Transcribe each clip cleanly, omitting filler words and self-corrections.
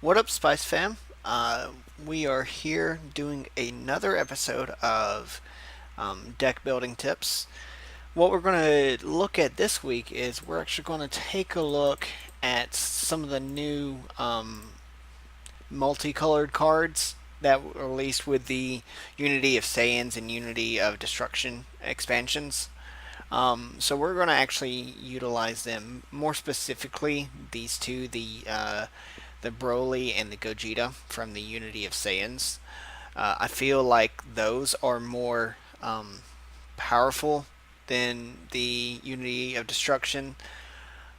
What up, Spice Fam? We are here doing another episode of deck building tips. What we're going to look at this week is we're actually going to take a look at some of the new multicolored cards that were released with the Unity of Saiyans and Unity of Destruction expansions. So we're going to actually utilize them more specifically. These two, the Broly and the Gogeta from the Unity of Saiyans. I feel like those are more powerful than the Unity of Destruction.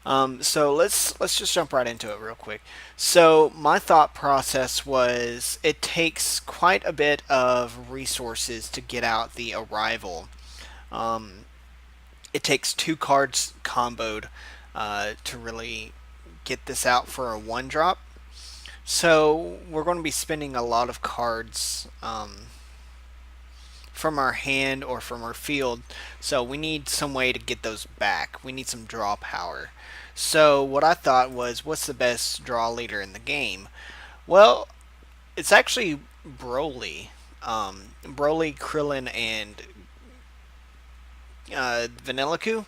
So let's just jump right into it real quick. So my thought process was it takes quite a bit of resources to get out the arrival. Um, it takes two cards comboed to really get this out for a one drop. So we're going to be spending a lot of cards from our hand or from our field. So we need some way to get those back. We need some draw power. So what I thought was, what's the best draw leader in the game? Well, it's actually Broly. Broly, Krillin, and Vanilliku.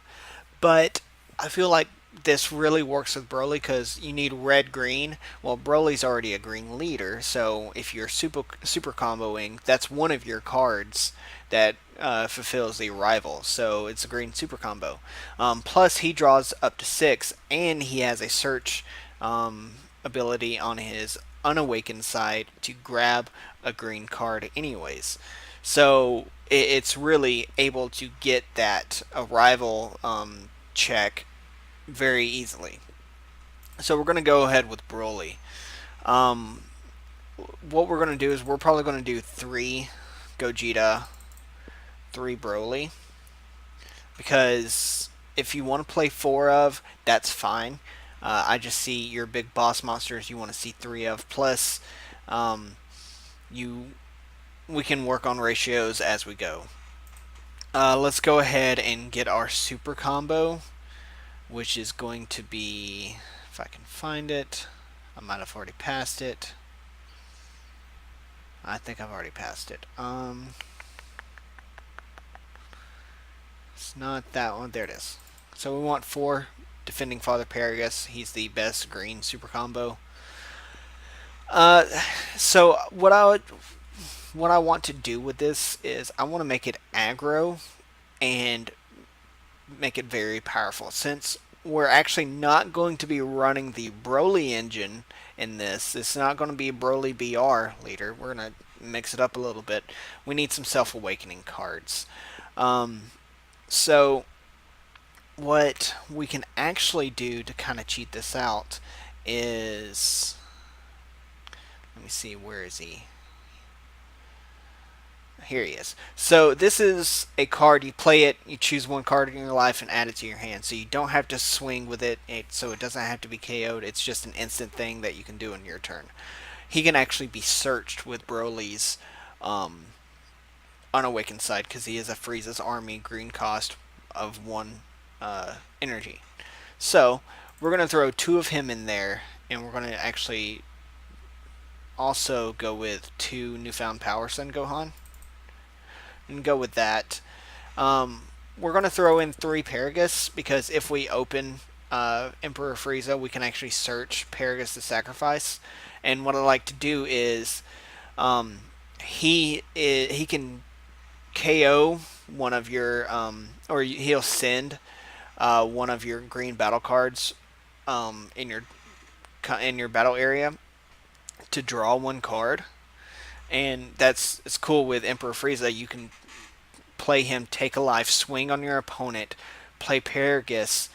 But I feel like this really works with Broly because you need red green. Well, Broly's already a green leader, so if you're super comboing, that's one of your cards that fulfills the arrival. So it's a green super combo. Plus, he draws up to six, and he has a search ability on his unawakened side to grab a green card, anyways. So it's really able to get that arrival check very easily. So we're going to go ahead with Broly. Um, what we're going to do is we're probably going to do three Gogeta, three Broly, because if you want to play four of, that's fine. I just see your big boss monsters you want to see three of. Plus, um, you we can work on ratios as we go. Let's go ahead and get our super combo, which is going to be, if I can find it, I might have already passed it. I think I've already passed it. It's not that one. There it is. So we want four defending Father Paragus. He's the best green super combo. Uh, so what I want to do with this is I want to make it aggro and make it very powerful. Since we're actually not going to be running the Broly engine in this, it's not going to be a Broly BR leader. We're going to mix it up a little bit. We need some Self Awakening cards. Um, so, what we can actually do to kind of cheat this out is. Let me see, where is he? Here he is. So this is a card. You play it. You choose one card in your life and add it to your hand. So you don't have to swing with it. So it doesn't have to be KO'd. It's just an instant thing that you can do in your turn. He can actually be searched with Broly's um, unawakened side because he is a Frieza's army green cost of one energy. So we're gonna throw two of him in there, and we're gonna actually also go with two newfound power Sun Gohan and go with that. We're going to throw in three Paragus because if we open Emperor Frieza, we can actually search Paragus to sacrifice. And what I like to do is he can KO one of your or he'll send one of your green battle cards in your battle area to draw one card, and that's it's cool with Emperor Frieza. You can play him, take a life, swing on your opponent, play Paragus,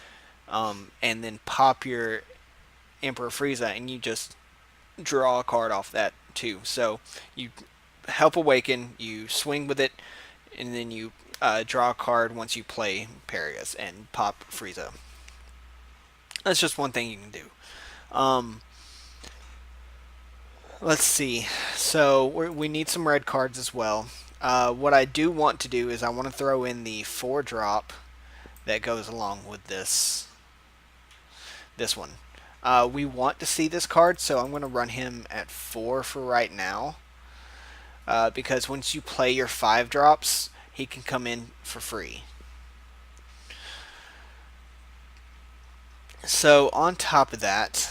and then pop your Emperor Frieza, and you just draw a card off that too. So you help awaken, you swing with it, and then you draw a card once you play Paragus and pop Frieza. That's just one thing you can do. Um, let's see. So we need some red cards as well. What I do want to do is I want to throw in the 4 drop that goes along with this one. We want to see this card, so I'm going to run him at 4 for right now. Because once you play your 5 drops, he can come in for free. So on top of that,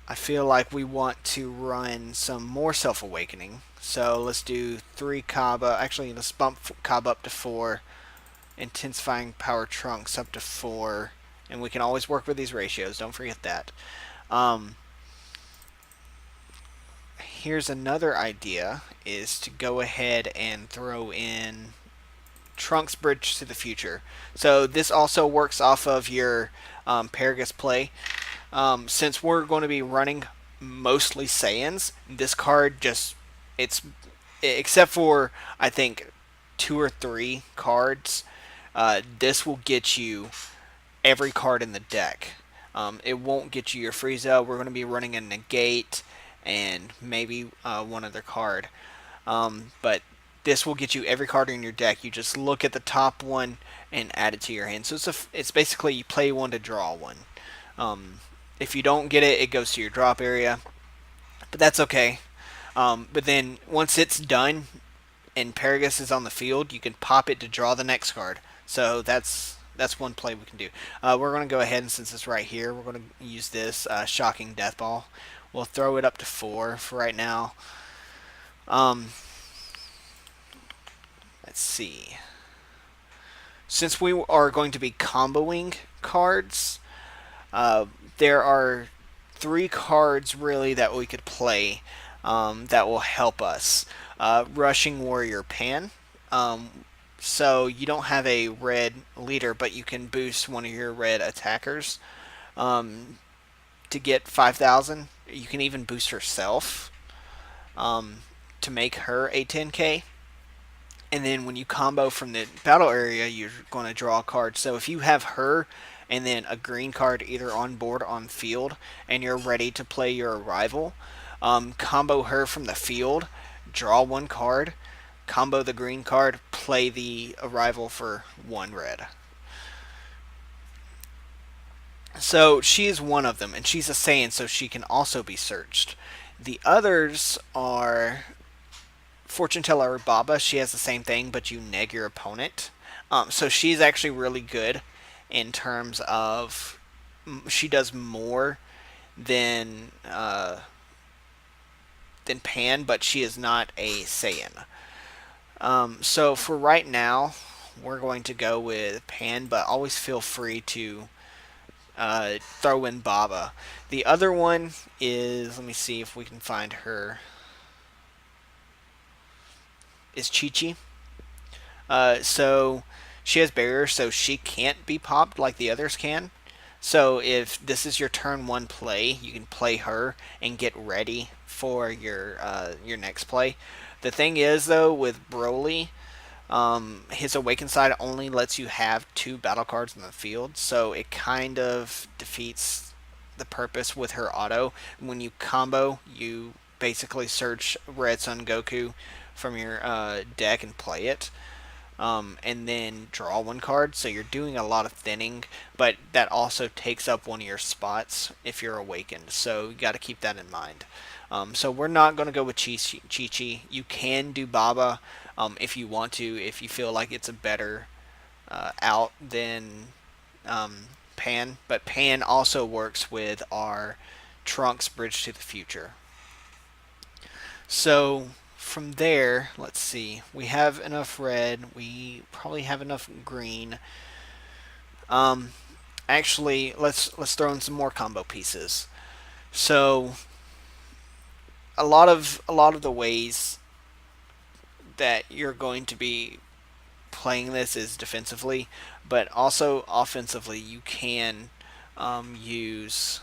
I feel like we want to run some more self-awakening. So let's do 3 Kaba. Actually, let's bump Kaba up to 4. Intensifying power trunks up to 4. And we can always work with these ratios. Don't forget that. Here's another idea, is to go ahead and throw in Trunks Bridge to the Future. So this also works off of your Paragus play. Since we're going to be running mostly Saiyans, this card just, it's, except for I think 2 or 3 cards, this will get you every card in the deck. It won't get you your Frieza. We're going to be running a Negate and maybe one other card. But this will get you every card in your deck. You just look at the top one and add it to your hand. So it's basically you play one to draw one. If you don't get it, it goes to your drop area. But that's okay. But then once it's done and Paragus is on the field, you can pop it to draw the next card. So that's one play we can do. We're going to go ahead, and since it's right here, we're going to use this Shocking Death Ball. We'll throw it up to 4 for right now. Let's see. Since we are going to be comboing cards, there are 3 cards really that we could play that will help us. Rushing Warrior Pan. So you don't have a red leader, but you can boost one of your red attackers to get 5,000. You can even boost herself to make her a 10k. And then when you combo from the battle area, you're going to draw a card. So if you have her and then a green card either on board or on field, and you're ready to play your arrival, combo her from the field, draw 1 card, combo the green card, play the arrival for 1 red. So she is one of them, and she's a Saiyan, so she can also be searched. The others are Fortune Teller Baba. She has the same thing, but you neg your opponent. So she's actually really good in terms of she does more than Pan, but she is not a Saiyan. So for right now, we're going to go with Pan, but always feel free to throw in Baba. The other one is, let me see if we can find her, is Chi-Chi. So she has barriers, so she can't be popped like the others can. So if this is your turn 1 play, you can play her and get ready for your next play. The thing is, though, with Broly, his Awakened side only lets you have 2 battle cards in the field, so it kind of defeats the purpose with her auto. When you combo, you basically search Red Sun Goku from your deck and play it. And then draw 1 card, so you're doing a lot of thinning, but that also takes up one of your spots if you're awakened, so you got to keep that in mind. So we're not going to go with Chi-Chi. You can do Baba if you want to, if you feel like it's a better out than Pan, but Pan also works with our Trunks Bridge to the Future. So from there, let's see. We have enough red. We probably have enough green. Actually, let's throw in some more combo pieces. So a lot of the ways that you're going to be playing this is defensively, but also offensively. You can use.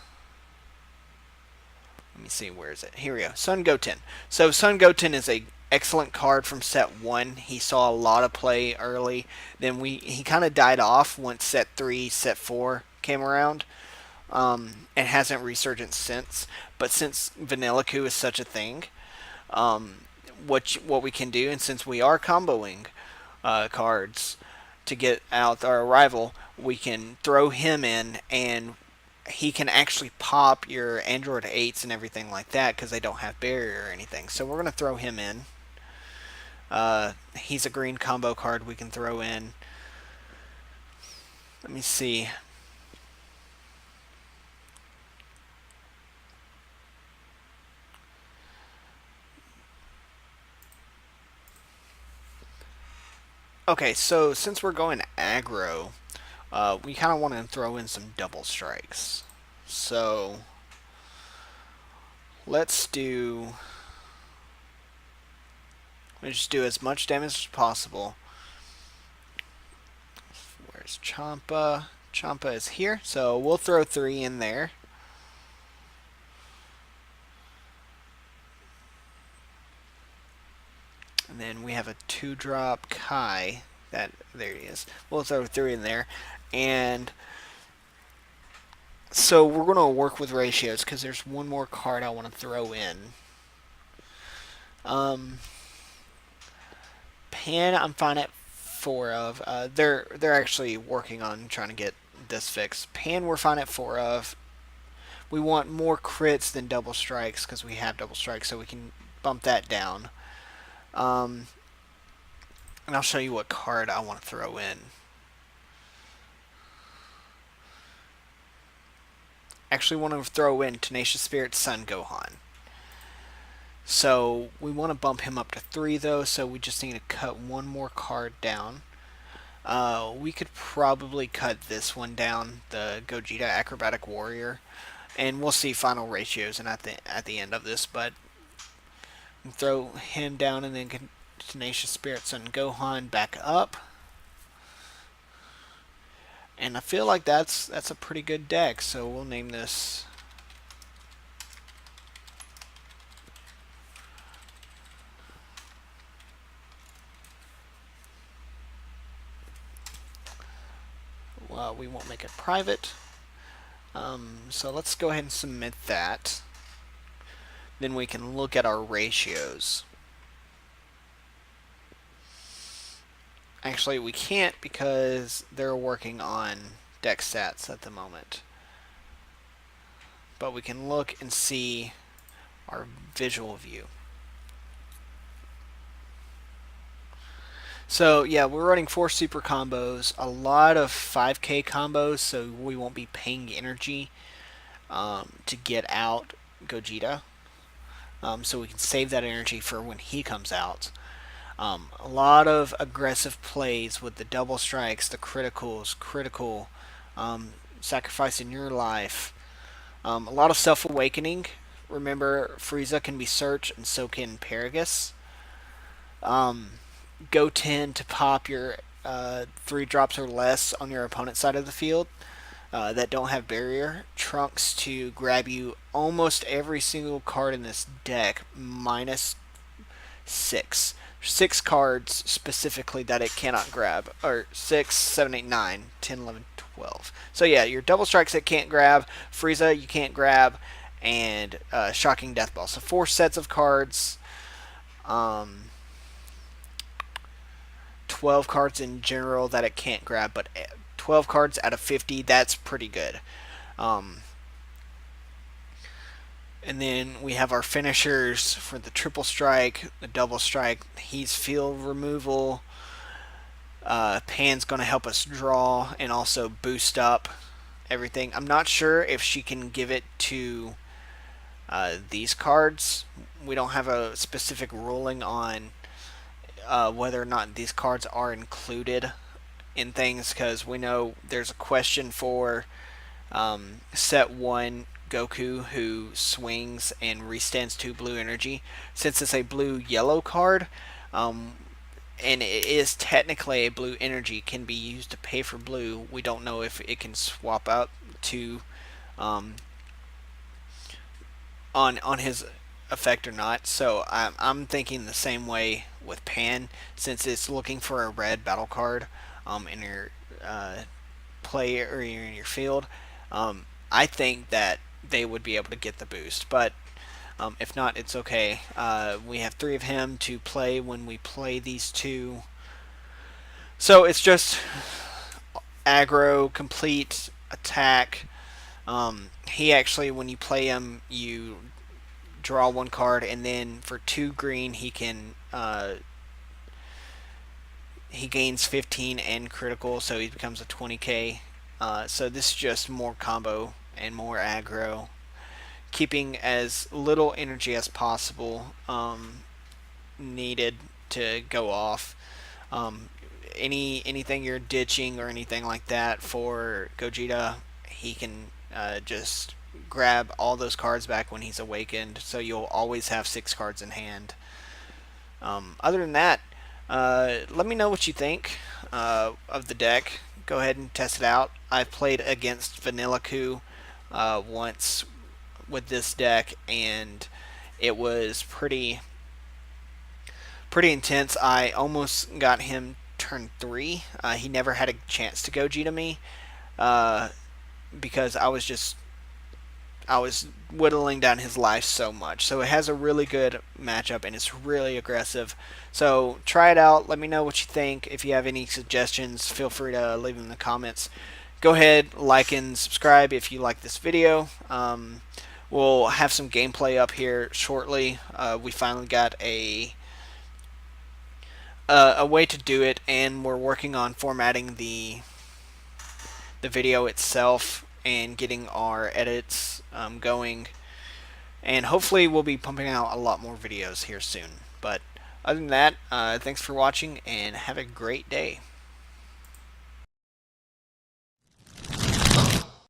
Let me see, where is it? Here we go. Sun Goten. So Sun Goten is a excellent card from set 1. He saw a lot of play early. Then he kind of died off once set 3, set 4 came around, and hasn't resurged since. But since Vanilla Coup is such a thing, what we can do, and since we are comboing cards to get out our arrival, we can throw him in, and he can actually pop your Android 8s and everything like that because they don't have barrier or anything. So we're going to throw him in. He's a green combo card we can throw in. Let me see. Okay, so since we're going aggro, we kind of want to throw in some double strikes. So let's do. Let's just do as much damage as possible. Where's Champa? Champa is here, so we'll throw 3 in there. And then we have a 2-drop Kai. There he is. We'll throw 3 in there. And so we're going to work with ratios because there's one more card I want to throw in. Pan, I'm fine at 4 of. They're actually working on trying to get this fixed. Pan, we're fine at 4 of. We want more crits than double strikes because we have double strikes, so we can bump that down. And I'll show you what card I want to throw in. Actually want to throw in Tenacious Spirit Sun Gohan. So we want to bump him up to 3 though, so we just need to cut one more card down. We could probably cut this one down, the Gogeta Acrobatic Warrior, and we'll see final ratios and at the end of this, but throw him down and then Tenacious Spirit Sun Gohan back up. And I feel like that's a pretty good deck, so we'll name this we won't make it private. So let's go ahead and submit that. Then we can look at our ratios. Actually, we can't because they're working on deck stats at the moment. But we can look and see our visual view. So yeah, we're running 4 super combos, a lot of 5k combos, so we won't be paying energy to get out Gogeta. So we can save that energy for when he comes out. A lot of aggressive plays with the double strikes, the criticals, critical, sacrificing your life. A lot of self-awakening. Remember, Frieza can be searched and so can Paragus. Go 10 to pop your 3 drops or less on your opponent's side of the field that don't have barrier. Trunks to grab you almost every single card in this deck minus 6. 6 cards specifically that it cannot grab. Or 6, 7, 8, 9, 10, 11, 12. So yeah, your double strikes it can't grab. Frieza you can't grab. And Shocking Death Ball. So 4 sets of cards. 12 cards in general that it can't grab, but 12 cards out of 50, that's pretty good. And then we have our finishers for the triple strike, the double strike, he's field removal. Pan's going to help us draw and also boost up everything. I'm not sure if she can give it to these cards. We don't have a specific ruling on whether or not these cards are included in things, because we know there's a question for set 1 Goku who swings and restands 2 blue energy. Since it's a blue-yellow card, and it is technically a blue energy, can be used to pay for blue, we don't know if it can swap out to on his effect or not. So I'm thinking the same way with Pan, since it's looking for a red battle card in your play or in your field. I think that they would be able to get the boost, but if not, it's okay. We have 3 of him to play when we play these 2. So it's just aggro, complete, attack, He actually, when you play him, you draw one card, and then for 2 green, he gains 15 and critical, so he becomes a 20k. So this is just more combo and more aggro, keeping as little energy as possible needed to go off. Um, anything you're ditching or anything like that for Gogeta, he can just grab all those cards back when he's awakened. So you'll always have 6 cards in hand. Other than that, let me know what you think of the deck. Go ahead and test it out. I've played against Vanilla Coup once with this deck, and it was pretty intense. I almost got him turn 3. He never had a chance to Gogeta me uh, because I was whittling down his life so much. So it has a really good matchup and it's really aggressive. So try it out. Let me know what you think. If you have any suggestions, feel free to leave them in the comments. Go ahead, like and subscribe if you like this video. We'll have some gameplay up here shortly. We finally got a way to do it, and we're working on formatting the video itself and getting our edits going. And hopefully we'll be pumping out a lot more videos here soon. But other than that, thanks for watching and have a great day.